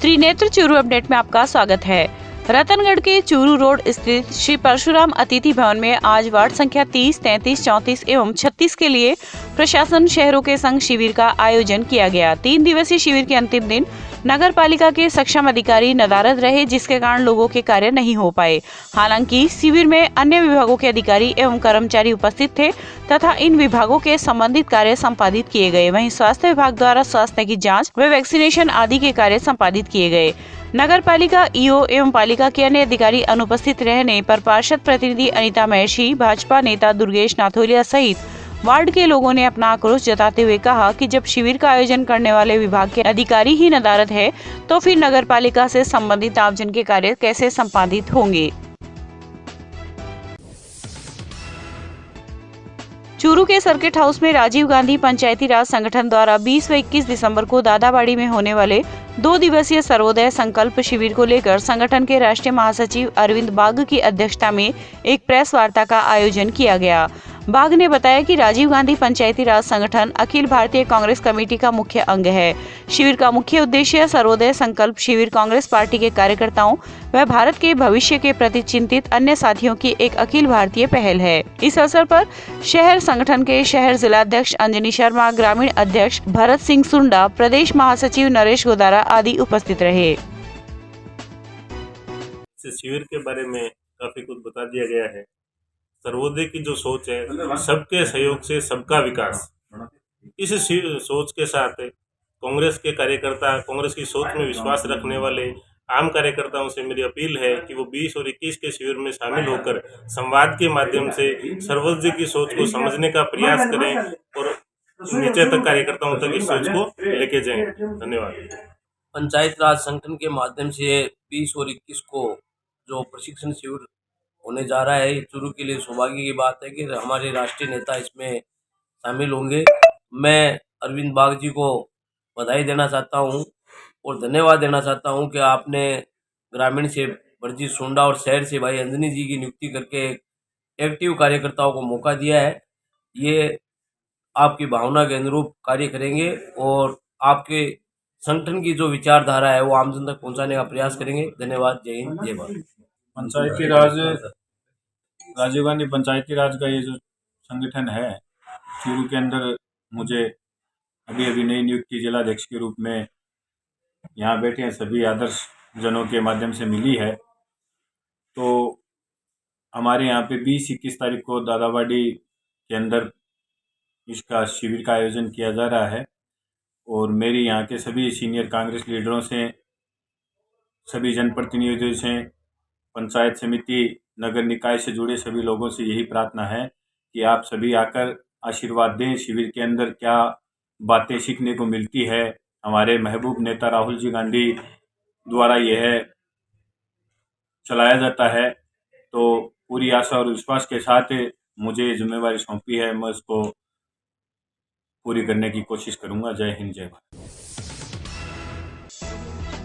Trinetra Churu update में आपका स्वागत है। रतनगढ़ के चूरू रोड स्थित श्री परशुराम अतिथि भवन में आज वार्ड संख्या 30, 33, 34 एवं 36 के लिए प्रशासन शहरों के संग शिविर का आयोजन किया गया। 3 दिवसीय शिविर के अंतिम दिन नगर पालिका के सक्षम अधिकारी नदारद रहे, जिसके कारण लोगों के कार्य नहीं हो पाए। हालांकि शिविर में अन्य विभागों के अधिकारी एवं कर्मचारी उपस्थित थे तथा इन विभागों के संबंधित कार्य संपादित किए गए। वहीं स्वास्थ्य विभाग द्वारा स्वास्थ्य की जाँच व वैक्सीनेशन आदि के कार्य संपादित किए गए। नगर पालिका ईओ एवं पालिका के अन्य अधिकारी अनुपस्थित रहने पर पार्षद प्रतिनिधि अनीता महर्षि, भाजपा नेता दुर्गेश नाथोलिया सहित वार्ड के लोगों ने अपना आक्रोश जताते हुए कहा कि जब शिविर का आयोजन करने वाले विभाग के अधिकारी ही नदारद है तो फिर नगर पालिका से संबंधित आमजन के कार्य कैसे संपादित होंगे। चूरू के सर्किट हाउस में राजीव गांधी पंचायती राज संगठन द्वारा 20 व 21 दिसंबर को दादाबाड़ी में होने वाले 2 दिवसीय सर्वोदय संकल्प शिविर को लेकर संगठन के राष्ट्रीय महासचिव अरविंद बाग की अध्यक्षता में एक प्रेस वार्ता का आयोजन किया गया। बाग ने बताया कि राजीव गांधी पंचायती राज संगठन अखिल भारतीय कांग्रेस कमेटी का मुख्य अंग है। शिविर का मुख्य उद्देश्य सर्वोदय संकल्प शिविर कांग्रेस पार्टी के कार्यकर्ताओं व भारत के भविष्य के प्रति चिंतित अन्य साथियों की एक अखिल भारतीय पहल है। इस अवसर पर शहर संगठन के शहर जिलाध्यक्ष अंजनी शर्मा, ग्रामीण अध्यक्ष भरत सिंह सुंडा, प्रदेश महासचिव नरेश गोदारा आदि उपस्थित रहे। शिविर के बारे में काफी कुछ बता दिया गया है। सर्वोदय की जो सोच है, सबके सहयोग से सबका विकास, इस सोच के साथ कांग्रेस के कार्यकर्ता, कांग्रेस की सोच में विश्वास रखने वाले आम कार्यकर्ताओं से मेरी अपील है कि वो 20 और 21 के शिविर में शामिल होकर संवाद के माध्यम से सर्वोदय की सोच को समझने का प्रयास करें और नीचे तक कार्यकर्ताओं तक इस सोच को लेके जाएं। धन्यवाद। पंचायत राज संगठन के माध्यम से 20 और 21 को जो प्रशिक्षण शिविर होने जा रहा है, चूरू के लिए सौभाग्य की बात है कि हमारे राष्ट्रीय नेता इसमें शामिल होंगे। मैं अरविंद बाग जी को बधाई देना चाहता हूं और धन्यवाद देना चाहता हूं कि आपने ग्रामीण से भरजीत सुंडा और शहर से भाई अंजनी जी की नियुक्ति करके एक्टिव कार्यकर्ताओं को मौका दिया है। ये आपकी भावना के अनुरूप कार्य करेंगे और आपके संगठन की जो विचारधारा है वो आमजन तक पहुंचाने का प्रयास करेंगे। धन्यवाद। जय हिंद, जय भारत। पंचायती राज, राजीव गांधी पंचायती राज का ये जो संगठन है चूरू के अंदर, मुझे अभी नई नियुक्ति जिलाध्यक्ष के रूप में यहाँ बैठे हैं सभी आदर्श जनों के माध्यम से मिली है। तो हमारे यहाँ पे 20-21 तारीख को दादाबाड़ी के अंदर इसका शिविर का आयोजन किया जा रहा है और मेरी यहाँ के सभी सीनियर कांग्रेस लीडरों से, सभी जनप्रतिनिधियों से, पंचायत समिति, नगर निकाय से जुड़े सभी लोगों से यही प्रार्थना है कि आप सभी आकर आशीर्वाद दें। शिविर के अंदर क्या बातें सीखने को मिलती है, हमारे महबूब नेता राहुल जी गांधी द्वारा यह चलाया जाता है। तो पूरी आशा और विश्वास के साथ मुझे जिम्मेवारी सौंपी है, मैं उसको पूरी करने की कोशिश करूंगा। जय हिंद, जय भारत।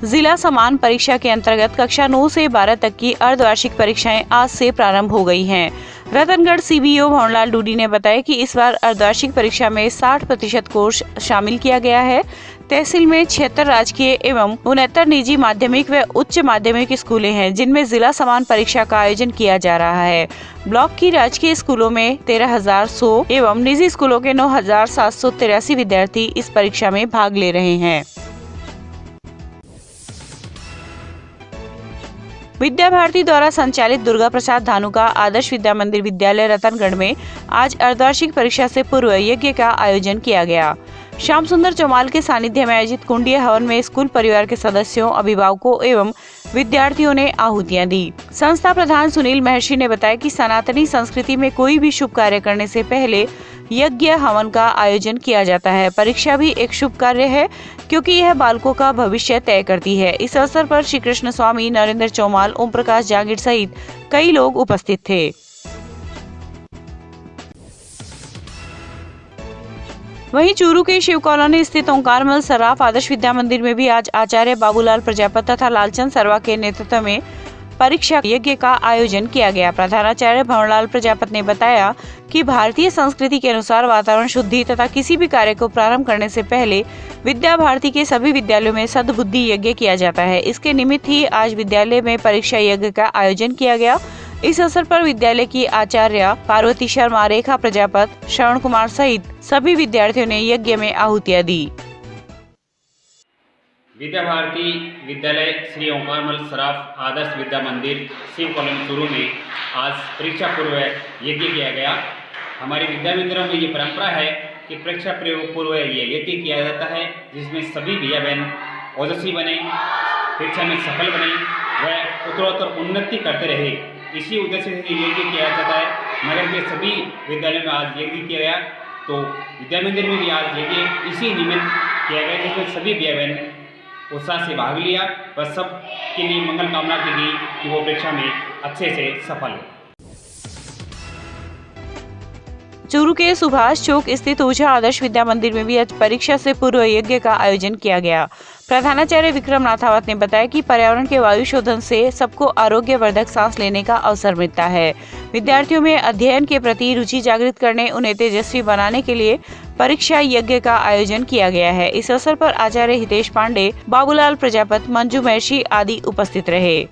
जिला समान परीक्षा के अंतर्गत कक्षा 9 से 12 तक की अर्धवार्षिक परीक्षाएं आज से प्रारंभ हो गई हैं। रतनगढ़ सीबीओ भवनलाल डूडी ने बताया कि इस बार अर्धवार्षिक परीक्षा में 60% कोर्स शामिल किया गया है। तहसील में 76 राजकीय एवं 69 निजी माध्यमिक व उच्च माध्यमिक स्कूलें हैं, जिनमें जिला समान परीक्षा का आयोजन किया जा रहा है। ब्लॉक की राजकीय स्कूलों में 13,100 एवं निजी स्कूलों के 9,783 विद्यार्थी इस परीक्षा में भाग ले रहे हैं। विद्या भारती द्वारा संचालित दुर्गा प्रसाद धानुका आदर्श विद्या मंदिर विद्यालय रतनगढ़ में आज अर्धवार्षिक परीक्षा से पूर्व यज्ञ का आयोजन किया गया। श्याम सुंदर चौमाल के सानिध्य में आयोजित कुंडीय हवन में स्कूल परिवार के सदस्यों, अभिभावकों एवं विद्यार्थियों ने आहुतियां दी। संस्था प्रधान सुनील महर्षि ने बताया कि सनातनी संस्कृति में कोई भी शुभ कार्य करने से पहले यज्ञ हवन का आयोजन किया जाता है। परीक्षा भी एक शुभ कार्य है क्योंकि यह बालकों का भविष्य तय करती है। इस अवसर पर श्री कृष्ण स्वामी, नरेंद्र चौमाल, ओम प्रकाश जागीर सहित कई लोग उपस्थित थे। वहीं चूरू के शिव कॉलोनी स्थित ओंकारमल सराफ आदर्श विद्या मंदिर में भी आज आचार्य बाबूलाल प्रजापत तथा लालचंद सरवा के नेतृत्व में परीक्षा यज्ञ का आयोजन किया गया। प्रधानाचार्य भंवरलाल प्रजापत ने बताया कि भारतीय संस्कृति के अनुसार वातावरण शुद्धि तथा किसी भी कार्य को प्रारंभ करने से पहले विद्या भारती के सभी विद्यालयों में सद्बुद्धि यज्ञ किया जाता है। इसके निमित्त ही आज विद्यालय में परीक्षा यज्ञ का आयोजन किया गया। इस अवसर पर विद्यालय की आचार्य पार्वती शर्मा, रेखा प्रजापत, श्रवण कुमार सहित सभी विद्यार्थियों ने यज्ञ में आहुतियां दी। विद्या भारती विद्यालय श्री ओंकारमल सराफ आदर्श विद्या मंदिर शिव कॉलोनी चूरू में आज परीक्षा पूर्व यज्ञ किया गया। हमारे विद्या मंदिरों में ये परंपरा है कि परीक्षा पूर्व ये यज्ञ किया जाता है, जिसमें सभी भैया बहन ओजस्वी बने, परीक्षा में सफल बने व उत्तरोत्तर उन्नति करते रहे। इसी उद्देश्य से यज्ञ किया जाता है। नगर के सभी विद्यालयों में आज यज्ञ किया गया, तो विद्या मंदिर में भी आज यज्ञ इसी निमित्त किया गया, जिसमें सभी भैया बहन उत्साह से भाग लिया व सब के लिए मंगल कामना की गई कि वो परीक्षा में अच्छे से सफल हो। चूरू के सुभाष चौक स्थित ऊंचा आदर्श विद्या मंदिर में भी आज परीक्षा से पूर्व यज्ञ का आयोजन किया गया। प्रधानाचार्य विक्रम नाथावत ने बताया कि पर्यावरण के वायु शोधन से सबको आरोग्यवर्धक सांस लेने का अवसर मिलता है। विद्यार्थियों में अध्ययन के प्रति रुचि जागृत करने, उन्हें तेजस्वी बनाने के लिए परीक्षा यज्ञ का आयोजन किया गया है। इस अवसर पर आचार्य हितेश पांडे, बाबूलाल प्रजापत, मंजू महर्षि आदि उपस्थित रहे।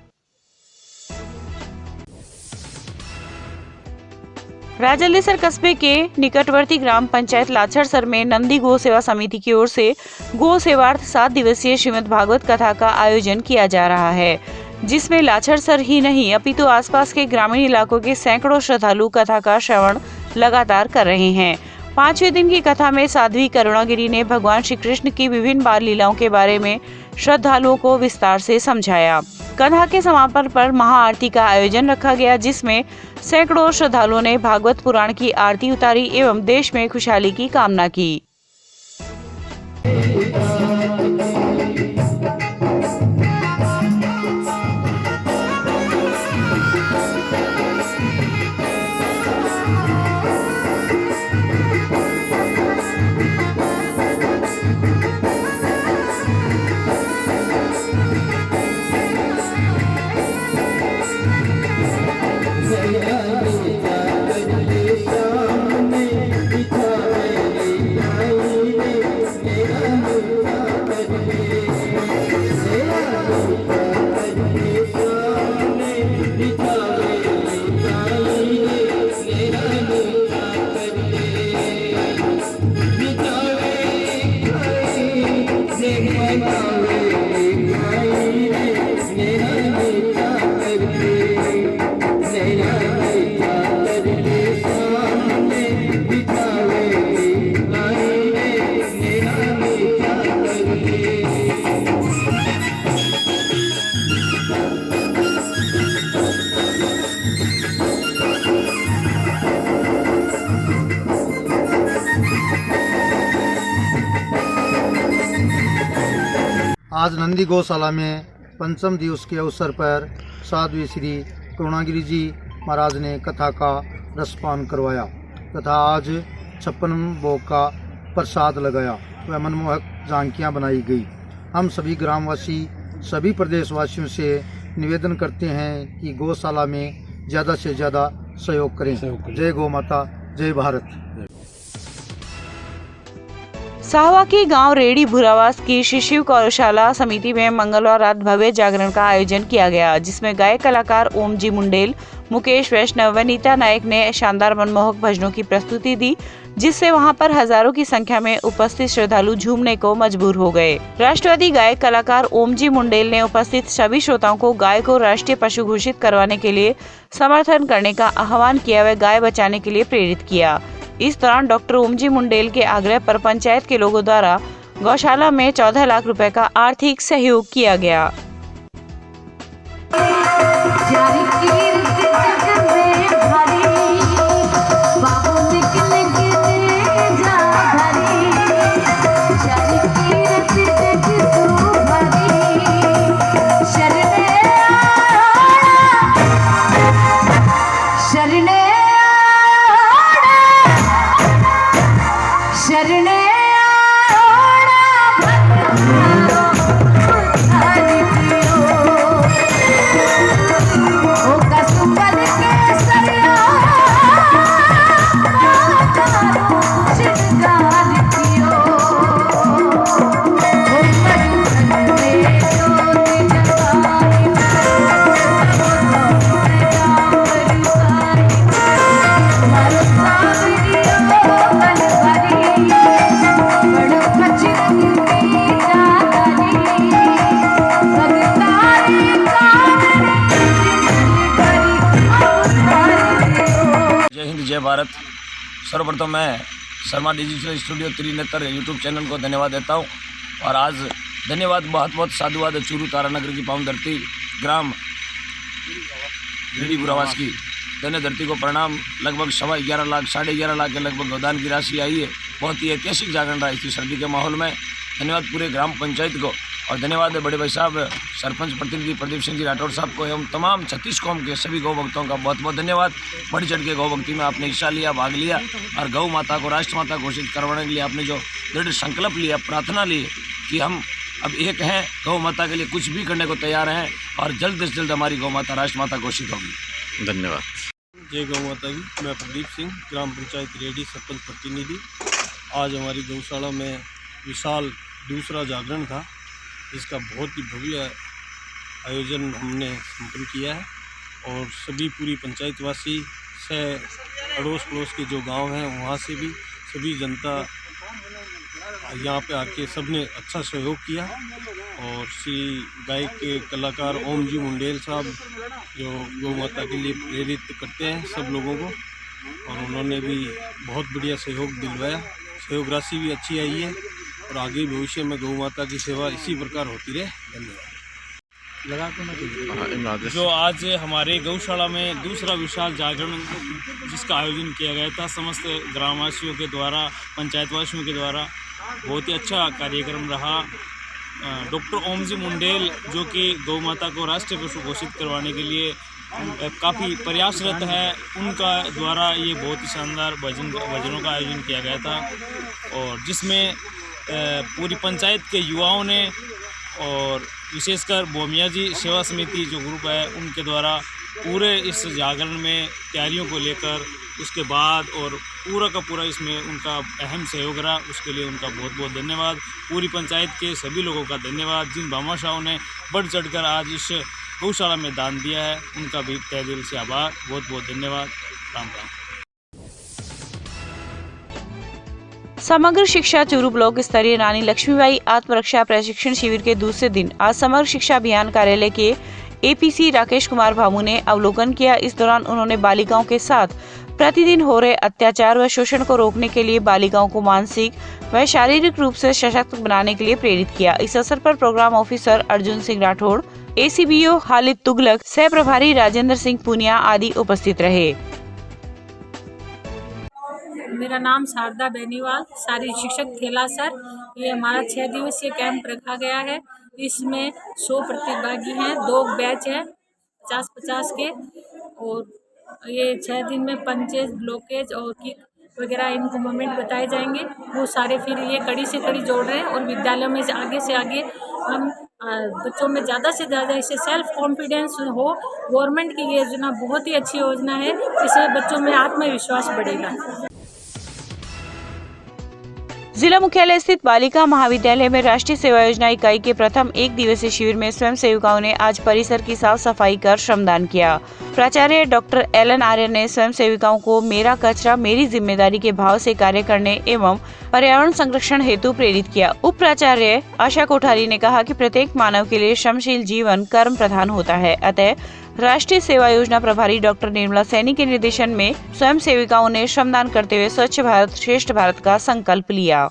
राजल्लेसर कस्बे के निकटवर्ती ग्राम पंचायत लाछड़सर में नंदी गो सेवा समिति की ओर से गो सेवार्थ 7 दिवसीय श्रीमद् भागवत कथा का आयोजन किया जा रहा है, जिसमें लाछड़सर ही नहीं अपितु आसपास के ग्रामीण इलाकों के सैकड़ों श्रद्धालु कथा का श्रवण लगातार कर रहे हैं। 5वें दिन की कथा में साध्वी करुणागिरी ने भगवान श्री कृष्ण की विभिन्न बाल लीलाओं के बारे में श्रद्धालुओं को विस्तार से समझाया। कथा के समापन पर महाआरती का आयोजन रखा गया, जिसमें सैकड़ों श्रद्धालुओं ने भागवत पुराण की आरती उतारी एवं देश में खुशहाली की कामना की। आज नंदी गौशाला में पंचम दिवस के अवसर पर साध्वी श्री करुणागिरी जी महाराज ने कथा का रसपान करवाया तथा आज 56 भोग का प्रसाद लगाया व मनमोहक झांकियाँ बनाई गई। हम सभी ग्रामवासी सभी प्रदेशवासियों से निवेदन करते हैं कि गौशाला में ज़्यादा से ज़्यादा सहयोग करें। जय गौ माता, जय भारत। साहवा के गांव रेडी भूरावास की श्री शिव गौशाला समिति में मंगलवार रात भव्य जागरण का आयोजन किया गया, जिसमें गायक कलाकार ओम जी मुंडेल, मुकेश वैष्णव व नीता नायक ने शानदार मनमोहक भजनों की प्रस्तुति दी, जिससे वहां पर हजारों की संख्या में उपस्थित श्रद्धालु झूमने को मजबूर हो गए। राष्ट्रवादी गायक कलाकार ओम जी मुंडेल ने उपस्थित सभी श्रोताओं को गाय को राष्ट्रीय पशु घोषित करवाने के लिए समर्थन करने का आह्वान किया व गाय बचाने के लिए प्रेरित किया। इस दौरान डॉक्टर ओमजी मुंडेल के आग्रह पर पंचायत के लोगों द्वारा गौशाला में 14 लाख रुपए का आर्थिक सहयोग किया गया। सर्वप्रथम मैं Sharma digital studio Trinetra YouTube channel को धन्यवाद देता हूँ। और आज धन्यवाद बहुत बहुत साधुवाद चूरू तारानगर की पावन धरती ग्राम गिरी बुरावास की धन्य धरती को प्रणाम। लगभग 11.25 लाख 11.5 लाख के लगभग गोदान की राशि आई है। बहुत ही ऐतिहासिक जागरण रहा इसी सर्दी के माहौल में। धन्यवाद पूरे ग्राम पंचायत को और धन्यवाद बड़े भाई साहब सरपंच प्रतिनिधि प्रदीप सिंह जी राठौड़ साहब को एवं तमाम 36 कौम के सभी गौ भक्तों का बहुत बहुत धन्यवाद। बढ़ चढ़ के गौ भक्ति में आपने हिस्सा लिया, भाग लिया और गौ माता को राष्ट्र माता घोषित करवाने के लिए आपने जो दृढ़ संकल्प लिया, प्रार्थना ली कि हम अब एक हैं, गौ माता के लिए कुछ भी करने को तैयार हैं और जल्द से जल्द हमारी गौ माता राष्ट्र माता घोषित होगी। धन्यवाद। जय गौ माता की। मैं प्रदीप सिंह, ग्राम पंचायत रेडी सरपंच प्रतिनिधि। आज हमारी गौशाला में विशाल दूसरा जागरण था, जिसका बहुत ही भव्य आयोजन हमने संपन्न किया है और सभी पूरी पंचायतवासी से अड़ोस पड़ोस के जो गांव हैं वहां से भी सभी जनता यहाँ पे आके सबने अच्छा सहयोग किया। और श्री गायक के कलाकार ओम जी मुंडेल साहब जो गौ माता के लिए प्रेरित करते हैं सब लोगों को, और उन्होंने भी बहुत बढ़िया सहयोग दिलवाया। सहयोग राशि भी अच्छी आई है और आगे भविष्य में गौ माता की सेवा इसी प्रकार होती रहे। धन्यवाद। जो आज हमारे गौशाला में दूसरा विशाल जागरण जिसका आयोजन किया गया था समस्त ग्रामवासियों के द्वारा, पंचायतवासियों के द्वारा, बहुत ही अच्छा कार्यक्रम रहा। डॉक्टर ओम जी मुंडेल जो कि गौ माता को राष्ट्रीय पशु घोषित करवाने के लिए काफ़ी प्रयासरत है, उनका द्वारा ये बहुत ही शानदार भजनों का आयोजन किया गया था और जिसमें पूरी पंचायत के युवाओं ने और विशेषकर बोमिया जी सेवा समिति जो ग्रुप है उनके द्वारा पूरे इस जागरण में तैयारियों को लेकर उसके बाद और पूरा का पूरा इसमें उनका अहम सहयोग रहा। उसके लिए उनका बहुत बहुत धन्यवाद। पूरी पंचायत के सभी लोगों का धन्यवाद। जिन भामाशाहों ने बढ़ चढ़कर आज इस गौशाला में दान दिया है उनका भी तहे दिल से आभार। बहुत बहुत धन्यवाद। राम राम। समग्र शिक्षा चूरू ब्लॉक स्तरीय रानी लक्ष्मीबाई आत्मरक्षा प्रशिक्षण शिविर के दूसरे दिन आज समग्र शिक्षा अभियान कार्यालय के एपीसी राकेश कुमार भामू ने अवलोकन किया। इस दौरान उन्होंने बालिकाओं के साथ प्रतिदिन हो रहे अत्याचार व शोषण को रोकने के लिए बालिकाओं को मानसिक व शारीरिक रूप से सशक्त बनाने के लिए प्रेरित किया। इस अवसर पर प्रोग्राम ऑफिसर अर्जुन सिंह राठौड़, एसीबीओ खालिद तुगलक, सह प्रभारी राजेंद्र सिंह पुनिया आदि उपस्थित रहे। मेरा नाम शारदा बेनीवाल, शारीरिक शिक्षक थेला सर। ये हमारा 6 दिवसीय कैंप रखा गया है। इसमें 100 प्रतिभागी हैं, 2 बैच हैं 50-50 के। और ये 6 दिन में पंचेज, ब्लॉकेज और किक वगैरह इनको मोमेंट बताए जाएंगे। वो सारे फिर ये कड़ी से कड़ी जोड़ रहे हैं और विद्यालयों में से आगे हम बच्चों में ज़्यादा से ज़्यादा इससे सेल्फ कॉन्फिडेंस हो। गवर्नमेंट की ये योजना बहुत ही अच्छी योजना है, इससे बच्चों में आत्मविश्वास बढ़ेगा। जिला मुख्यालय स्थित बालिका महाविद्यालय में राष्ट्रीय सेवा योजना इकाई के प्रथम 1 दिवसीय शिविर में स्वयं सेविकाओं ने आज परिसर की साफ सफाई कर श्रमदान किया। प्राचार्य डॉक्टर एलन आर्य ने स्वयं सेविकाओं को मेरा कचरा मेरी जिम्मेदारी के भाव से कार्य करने एवं पर्यावरण संरक्षण हेतु प्रेरित किया। उप प्राचार्य आशा कोठारी ने कहा कि प्रत्येक मानव के लिए श्रमशील जीवन कर्म प्रधान होता है। अतः राष्ट्रीय सेवा योजना प्रभारी डॉक्टर निर्मला सैनी के निर्देशन में स्वयं सेविकाओं ने श्रमदान करते हुए स्वच्छ भारत श्रेष्ठ भारत का संकल्प लिया।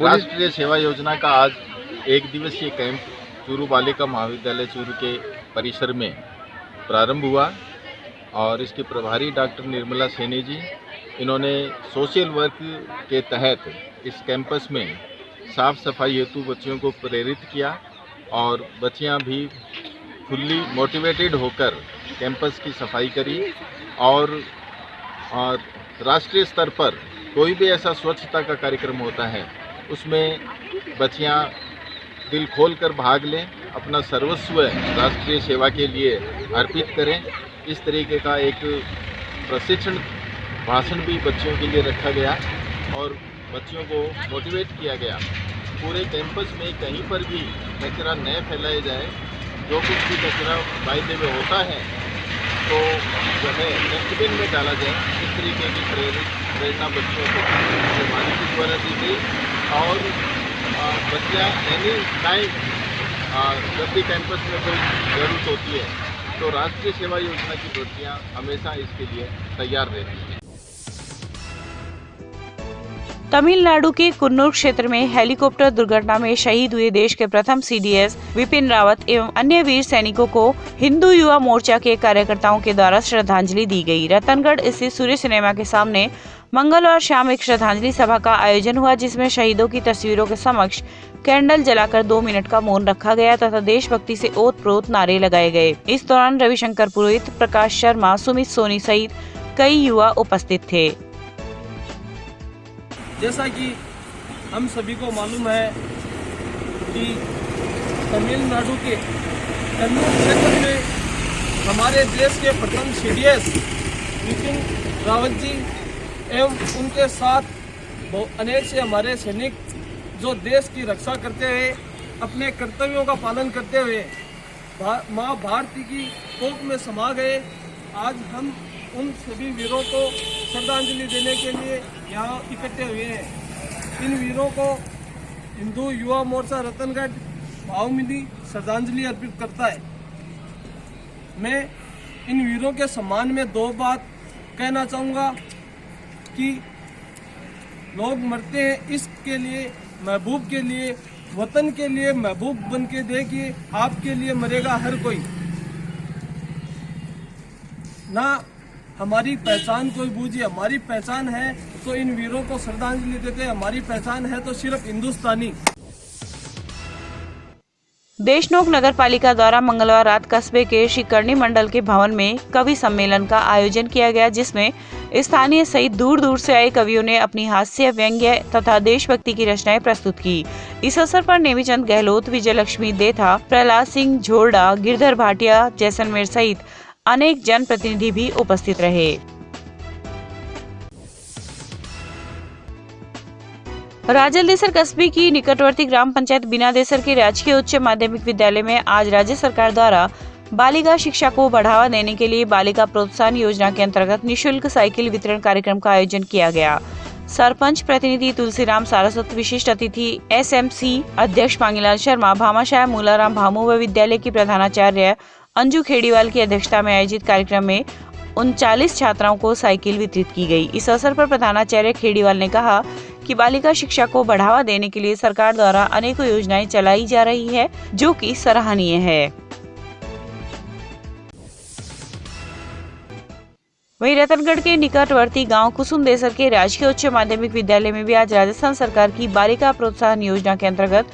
राष्ट्रीय सेवा योजना का आज 1 दिवसीय कैंप चूरू बालिका महाविद्यालय चूरू के परिसर में प्रारंभ हुआ और इसके प्रभारी डॉक्टर निर्मला सैनी जी, इन्होंने सोशल वर्क के तहत इस कैंपस में साफ सफाई हेतु बच्चियों को प्रेरित किया और बच्चियां भी फुल्ली मोटिवेटेड होकर कैंपस की सफाई करी। और राष्ट्रीय स्तर पर कोई भी ऐसा स्वच्छता का कार्यक्रम होता है उसमें बच्चियां दिल खोलकर भाग लें, अपना सर्वस्व राष्ट्रीय सेवा के लिए अर्पित करें। इस तरीके का एक प्रशिक्षण भाषण भी बच्चियों के लिए रखा गया और बच्चियों को मोटिवेट किया गया। पूरे कैंपस में कहीं पर भी कचरा न फैलाया जाए, जो कुछ भी कचरा बाइले में होता है तो जो है डस्टबिन में डाला जाए। इस तरीके की प्रेरणा बच्चों को मानसिक द्वारा दी गई और बच्चियाँ एनी टाइम जब भी कैंपस में कोई ज़रूरत होती है तो राष्ट्रीय सेवा योजना की बच्चियाँ हमेशा इसके लिए तैयार रहती हैं। तमिलनाडु के कुन्नूर क्षेत्र में हेलीकॉप्टर दुर्घटना में शहीद हुए देश के प्रथम CDS विपिन रावत एवं अन्य वीर सैनिकों को हिंदू युवा मोर्चा के कार्यकर्ताओं के द्वारा श्रद्धांजलि दी गई। रतनगढ़ स्थित सूर्य सिनेमा के सामने मंगलवार शाम एक श्रद्धांजलि सभा का आयोजन हुआ, जिसमें शहीदों की तस्वीरों के समक्ष कैंडल जलाकर 2 मिनट का मौन रखा गया तथा देशभक्ति से ओत-प्रोत नारे लगाए गए। इस दौरान रविशंकर पुरोहित, प्रकाश शर्मा, सुमित सोनी सहित कई युवा उपस्थित थे। जैसा कि हम सभी को मालूम है कि तमिलनाडु के कन्नूर क्षेत्र में हमारे देश के प्रथम CDS विपिन रावत जी एवं उनके साथ अनेक से हमारे सैनिक जो देश की रक्षा करते हुए अपने कर्तव्यों का पालन करते हुए माँ भारती की कोख में समा गए। आज हम उन सभी वीरों को श्रद्धांजलि देने के लिए यहाँ इकट्ठे हुए हैं। इन वीरों को हिंदू युवा मोर्चा रतनगढ़ भावभीनी श्रद्धांजलि अर्पित करता है। मैं इन वीरों के सम्मान में 2 बात कहना चाहूँगा कि लोग मरते हैं इसके लिए, महबूब के लिए, वतन के लिए महबूब बन के देखिए, आपके लिए मरेगा हर कोई। ना हमारी पहचान कोई बूझी, हमारी पहचान है तो इन वीरों को श्रद्धांजलि देते हैं। हमारी पहचान है तो सिर्फ हिंदुस्तानी। देशनोक नगर पालिका द्वारा मंगलवार रात कस्बे के श्री करणी मंडल के भवन में कवि सम्मेलन का आयोजन किया गया, जिसमें स्थानीय सहित दूर दूर से आए कवियों ने अपनी हास्य, व्यंग्य तथा देशभक्ति की रचनाएं प्रस्तुत की। इस अवसर पर नेमीचंद गहलोत, विजयलक्ष्मी देथा, प्रहलाद सिंह झोरडा, गिरधर भाटिया, जैसलमेर सहित अनेक जनप्रतिनिधि भी उपस्थित रहे। राजलदेसर कस्बे की निकटवर्ती ग्राम पंचायत बिनादेसर के राजकीय उच्च माध्यमिक विद्यालय में आज राज्य सरकार द्वारा बालिका शिक्षा को बढ़ावा देने के लिए बालिका प्रोत्साहन योजना के अंतर्गत निःशुल्क साइकिल वितरण कार्यक्रम का आयोजन किया गया। सरपंच प्रतिनिधि तुलसीराम सारस्वत, विशिष्ट अतिथि SMC अध्यक्ष मांगीलाल शर्मा, भामाशाह मूलाराम भामू व विद्यालय की प्रधानाचार्य अंजू खेड़ीवाल की अध्यक्षता में आयोजित कार्यक्रम में 39 छात्राओं को साइकिल वितरित की गई। इस अवसर पर प्रधानाचार्य खेड़ीवाल ने कहा कि बालिका शिक्षा को बढ़ावा देने के लिए सरकार द्वारा अनेकों योजनाएं चलाई जा रही है, जो कि सराहनीय है। वहीं रतनगढ़ के निकटवर्ती गांव कुसुमदेसर के राजकीय उच्च माध्यमिक विद्यालय में भी आज राजस्थान सरकार की बालिका प्रोत्साहन योजना के अंतर्गत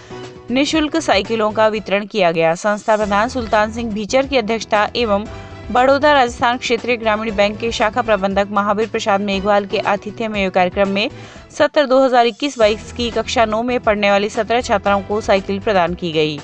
निःशुल्क साइकिलों का वितरण किया गया। संस्था प्रधान सुल्तान सिंह भीचर की अध्यक्षता एवं बड़ौदा राजस्थान क्षेत्रीय ग्रामीण बैंक के शाखा प्रबंधक महावीर प्रसाद मेघवाल के आतिथ्य में कार्यक्रम में सत्र 2021-22 की कक्षा 9 में पढ़ने वाली 17 छात्राओं को साइकिल प्रदान की गई।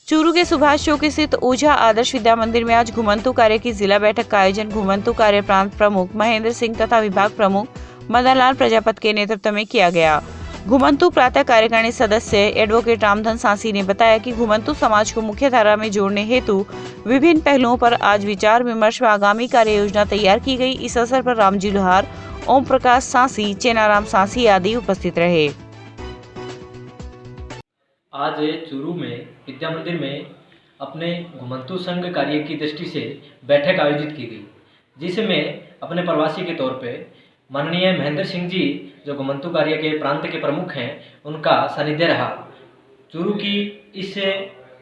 चूरू के सुभाष चौक स्थित ओझा आदर्श विद्या मंदिर में आज घुमंतू कार्य की जिला बैठक का आयोजन घुमंतू कार्य प्रांत प्रमुख महेंद्र सिंह तथा विभाग प्रमुख मदनलाल प्रजापत के नेतृत्व में किया गया। घुमंतू प्रातः कार्यकारिणी सदस्य एडवोकेट रामधन सांसी ने बताया कि घुमंतू समाज को मुख्य धारा में जोड़ने हेतु विभिन्न पहलुओं पर आज विचार विमर्श व आगामी कार्य योजना तैयार की गई। इस अवसर पर रामजी लोहार, ओम प्रकाश सांसी, चेनाराम सांसी आदि उपस्थित रहे। आज चूरू में विद्या मंदिर में अपने घुमंतू संघ कार्य की दृष्टि से बैठक आयोजित की गई, जिसमें अपने प्रवासी के तौर पे माननीय महेंद्र सिंह जी जो घुमंतू कार्य के प्रांत के प्रमुख हैं, उनका सानिध्य रहा। चूरू की इस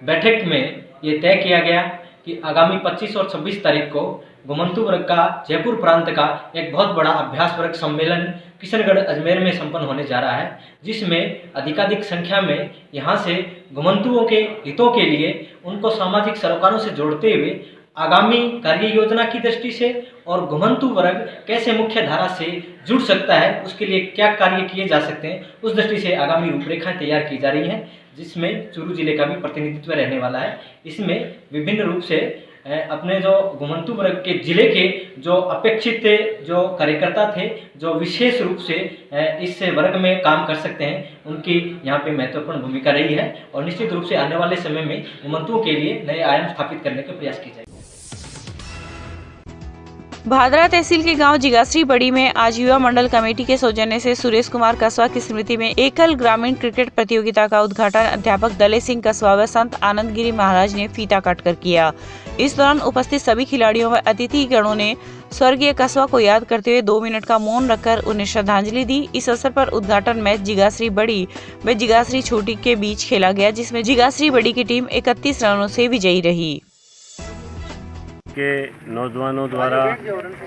बैठक में ये तय किया गया कि आगामी 25 और 26 तारीख को घुमंतू वर्ग का जयपुर प्रांत का एक बहुत बड़ा अभ्यास वर्ग सम्मेलन किशनगढ़ अजमेर में संपन्न होने जा रहा है, जिसमें अधिकाधिक संख्या में यहाँ से घुमंतुओं के हितों के लिए उनको सामाजिक सरोकारों से जोड़ते हुए आगामी कार्य योजना की दृष्टि से और घुमंतू वर्ग कैसे मुख्य धारा से जुड़ सकता है, उसके लिए क्या कार्य किए जा सकते हैं, उस दृष्टि से आगामी रूपरेखाएं तैयार की जा रही हैं, जिसमें चूरू जिले का भी प्रतिनिधित्व रहने वाला है। इसमें विभिन्न रूप से अपने जो घुमंतू वर्ग के जिले के जो अपेक्षित जो कार्यकर्ता थे, जो विशेष रूप से इस वर्ग में काम कर सकते हैं, उनकी यहाँ पे महत्वपूर्ण भूमिका रही है और निश्चित रूप से आने वाले समय में घुमंतुओं के लिए नए आयाम स्थापित करने का प्रयास किया जाएगा। भादरा तहसील के गांव जिगाश्री बड़ी में आज युवा मंडल कमेटी के सौजन्य से सुरेश कुमार कसवा की स्मृति में एकल ग्रामीण क्रिकेट प्रतियोगिता का उद्घाटन अध्यापक दले सिंह कसवा व संत आनंद गिरी महाराज ने फीता काटकर किया। इस दौरान उपस्थित सभी खिलाड़ियों व अतिथि गणों ने स्वर्गीय कसवा को याद करते हुए 2 मिनट का मौन रखकर उन्हें श्रद्धांजलि दी। इस अवसर पर उद्घाटन मैच जिगाश्री बड़ी व जिगाश्री छोटी के बीच खेला गया, जिसमें जिगाश्री बड़ी की टीम 31 रनों से विजयी रही। के नौजवानों द्वारा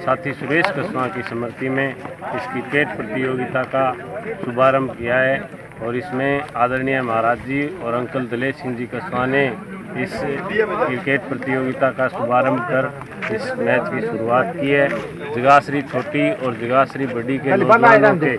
साथी सुरेश कसवा की स्मृति में इस क्रिकेट प्रतियोगिता का शुभारंभ किया है और इसमें आदरणीय महाराज जी और अंकल दलेश सिंह जी कसवा ने इस क्रिकेट प्रतियोगिता का शुभारंभ कर इस मैच की शुरुआत की है। जिगाश्री छोटी और जिगाश्री बड़ी के नौजवानों के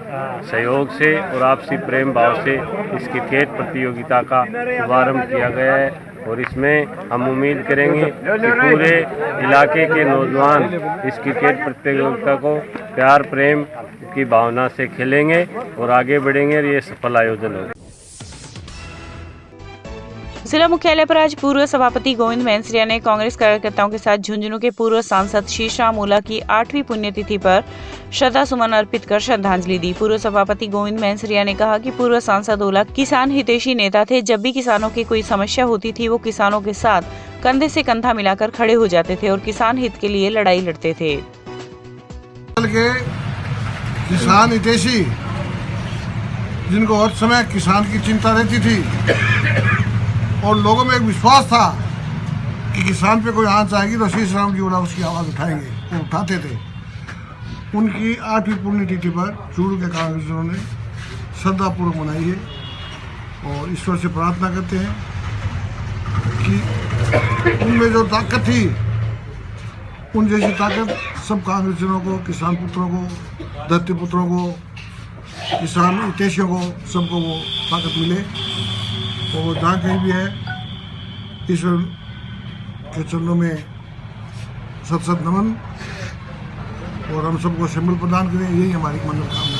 सहयोग से और आपसी प्रेम भाव से इस क्रिकेट प्रतियोगिता का शुभारंभ किया गया है और इसमें हम उम्मीद करेंगे कि पूरे इलाके के नौजवान इस क्रिकेट प्रतियोगिता को प्यार प्रेम की भावना से खेलेंगे और आगे बढ़ेंगे और ये सफल आयोजन होगा। जिला मुख्यालय पर आज पूर्व सभापति गोविंद मैंसरिया ने कांग्रेस कार्यकर्ताओं के साथ झुंझुनू के पूर्व सांसद शीशराम ओला की 8वीं पुण्यतिथि पर श्रद्धा सुमन अर्पित कर श्रद्धांजलि दी। पूर्व सभापति गोविंद मैंसरिया ने कहा कि पूर्व सांसद ओला किसान हितैषी नेता थे। जब भी किसानों की कोई समस्या होती थी वो किसानों के साथ कंधे से कंधा मिलाकर खड़े हो जाते थे और किसान हित के लिए लड़ाई लड़ते थे। किसान हितैषी जिनको हर समय किसान की चिंता रहती थी और लोगों में एक विश्वास था कि किसान पे कोई आंच आएगी तो शीशराम जी ओला उसकी आवाज़ उठाएंगे, वो उठाते थे। उनकी 8वीं पुण्यतिथि पर चूरू के कांग्रेसियों ने श्रद्धापूर्वक मनाई है और ईश्वर से प्रार्थना करते हैं कि उनमें जो ताकत थी उन जैसी ताकत सब कांग्रेसियों को, किसान पुत्रों को, धरती पुत्रों को, किसान हितैषियों को, सबको वो ताकत मिले और जहाँ कहीं भी है ईश्वर के चरणों में सत नमन और हम सबको संबल प्रदान करें, यही हमारी मनोकामना।